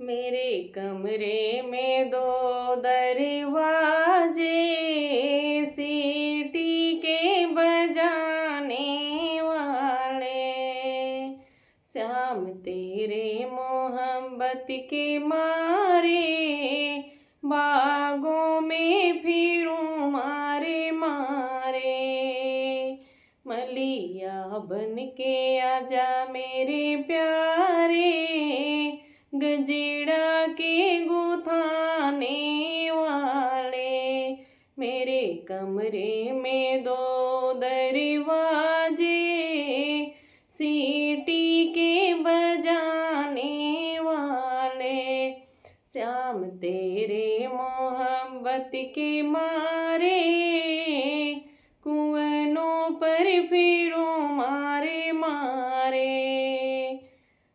मेरे कमरे में दो दरवाजे, सीटी के बजाने वाले। श्याम तेरे मोहब्बत के मारे, बागों में फिरूं मारे मारे। मलिया बन के आजा मेरे प्यारे, गजरा के गुथाने वाले। मेरे कमरे में दो दरवाजे, सीटी के बजाने वाले। श्याम तेरे मोहब्बत के मारे, कुआनों पर फिरूं मारे मारे।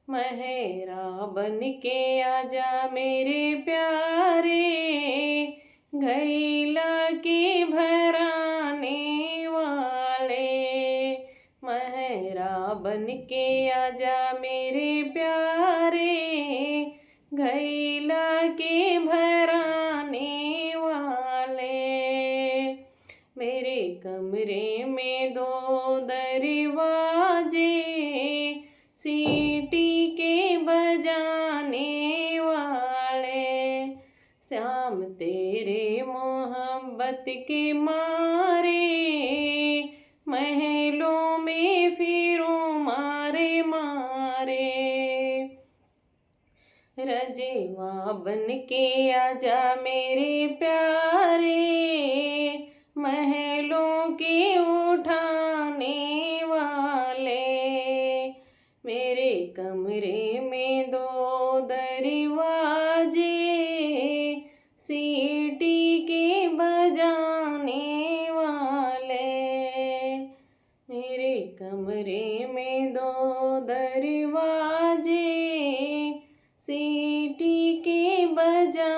महरा बन के आजा मेरे प्यारे, घैला के भराने वाले। महरा बन के आजा मेरे प्यारे, घैला के भराने वाले। मेरे कमरे में दो दरवाजे, सीटी के बजाने वाले। श्याम तेरे मोहब्बत के मारे, महलों में फिरूं मारे मारे। रजेवा बन के आजा मेरे प्यारे, महलों के उठाने वाले। मेरे कमरे में दो दरवाजे, सीटी के बजाने वाले। मेरे कमरे में दो दरवाजे, सीटी के बजा